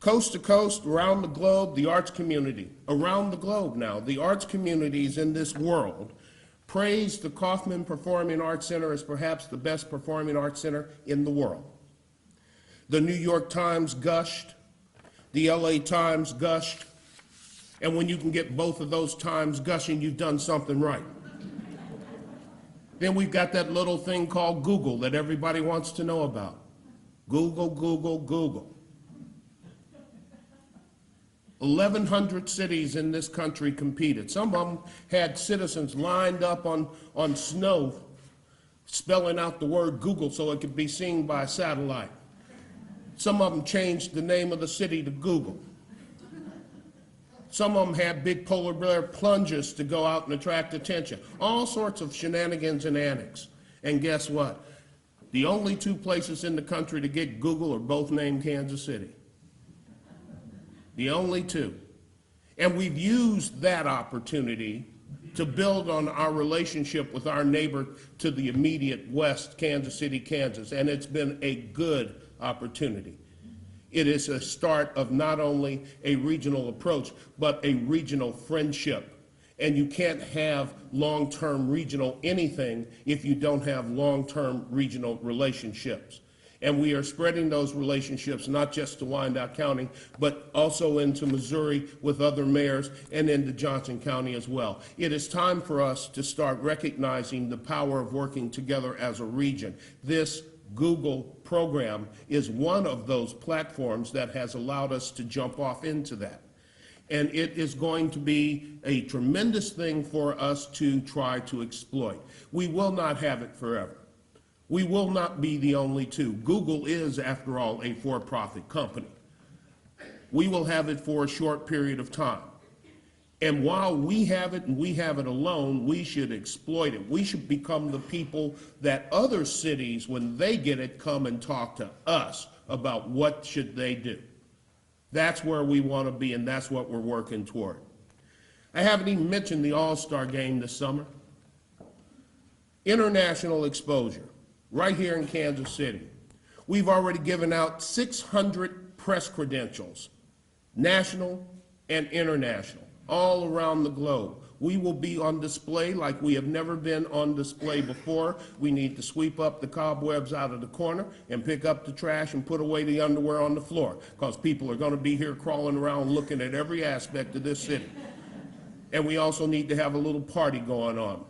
Coast to coast, around the globe, the arts community, around the globe now, the arts communities in this world praise the Kaufman Performing Arts Center as perhaps the best performing arts center in the world. The New York Times gushed, the LA Times gushed, and when you can get both of those times gushing, you've done something right. Then we've got that little thing called Google that everybody wants to know about. Google, Google, Google. 1,100 cities in this country competed. Some of them had citizens lined up on snow spelling out the word Google so it could be seen by satellite. Some of them changed the name of the city to Google. Some of them had big polar bear plunges to go out and attract attention. All sorts of shenanigans and antics. And guess what? The only two places in the country to get Google are both named Kansas City. The only two. And we've used that opportunity to build on our relationship with our neighbor to the immediate west, Kansas City, Kansas, and it's been a good opportunity. It is a start of not only a regional approach, but a regional friendship. And you can't have long-term regional anything if you don't have long-term regional relationships. And we are spreading those relationships not just to Wyandotte County, but also into Missouri with other mayors and into Johnson County as well. It is time for us to start recognizing the power of working together as a region. This Google program is one of those platforms that has allowed us to jump off into that. And it is going to be a tremendous thing for us to try to exploit. We will not have it forever. We will not be the only two. Google is, after all, a for-profit company. We will have it for a short period of time. And while we have it and we have it alone, we should exploit it. We should become the people that other cities, when they get it, come and talk to us about what should they do. That's where we want to be, and that's what we're working toward. I haven't even mentioned the All-Star game this summer. International exposure. Right here in Kansas City. We've already given out 600 press credentials, national and international, all around the globe. We will be on display like we have never been on display before. We need to sweep up the cobwebs out of the corner and pick up the trash and put away the underwear on the floor, because people are going to be here crawling around looking at every aspect of this city. And we also need to have a little party going on.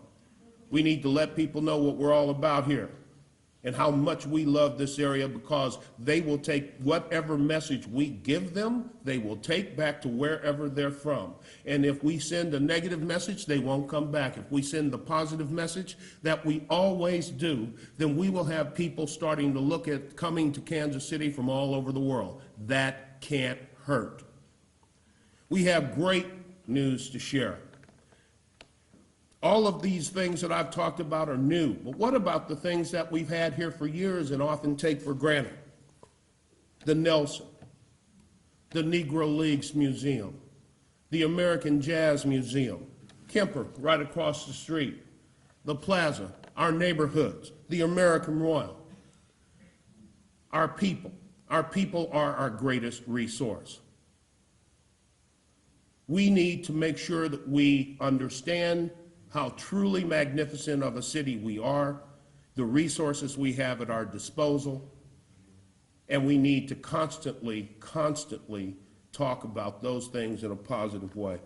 We need to let people know what we're all about here and how much we love this area, because they will take whatever message we give them, they will take back to wherever they're from. And if we send a negative message, they won't come back. If we send the positive message that we always do, then we will have people starting to look at coming to Kansas City from all over the world. That can't hurt. We have great news to share. All of these things that I've talked about are new, but what about the things that we've had here for years and often take for granted? The Nelson, the Negro Leagues Museum, the American Jazz Museum, Kemper right across the street, the Plaza, our neighborhoods, the American Royal. Our people are our greatest resource. We need to make sure that we understand how truly magnificent of a city we are, the resources we have at our disposal, and we need to constantly talk about those things in a positive way.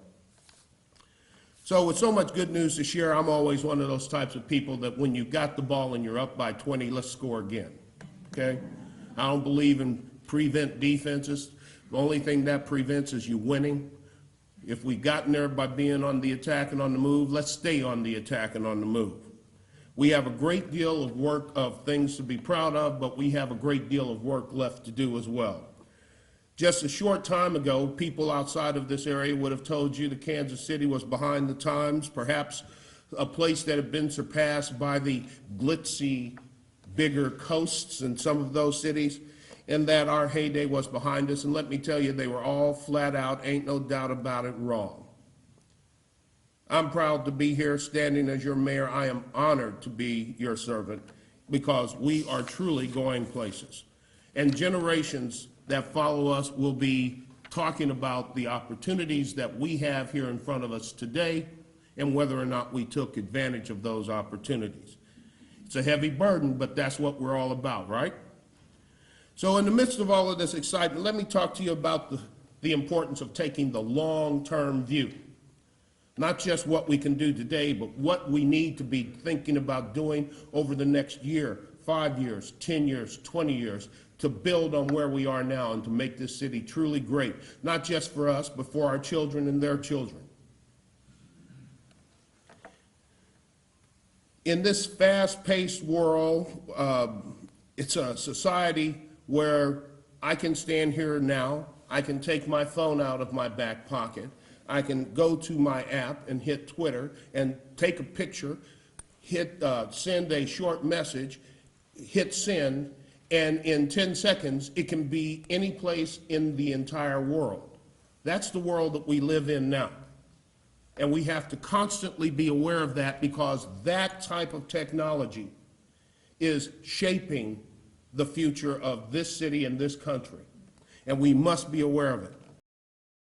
So with so much good news to share, I'm always one of those types of people that when you've got the ball and you're up by 20, let's score again, okay? I don't believe in prevent defenses. The only thing that prevents is you winning. If we've gotten there by being on the attack and on the move, let's stay on the attack and on the move. We have a great deal of work, of things to be proud of, but we have a great deal of work left to do as well. Just a short time ago, people outside of this area would have told you that Kansas City was behind the times, perhaps a place that had been surpassed by the glitzy, bigger coasts in some of those cities, and that our heyday was behind us. And let me tell you, they were all flat out, ain't no doubt about it, wrong. I'm proud to be here standing as your mayor. I am honored to be your servant, because we are truly going places. And generations that follow us will be talking about the opportunities that we have here in front of us today and whether or not we took advantage of those opportunities. It's a heavy burden, but that's what we're all about, right? So in the midst of all of this excitement, let me talk to you about the importance of taking the long-term view. Not just what we can do today, but what we need to be thinking about doing over the next year, 5 years, 10 years, 20 years, to build on where we are now and to make this city truly great, not just for us, but for our children and their children. In this fast-paced world, it's a society where I can stand here now, I can take my phone out of my back pocket, I can go to my app and hit Twitter and take a picture, hit send a short message, hit send, and in 10 seconds, it can be any place in the entire world. That's the world that we live in now. And we have to constantly be aware of that because that type of technology is shaping the future of this city and this country. And we must be aware of it.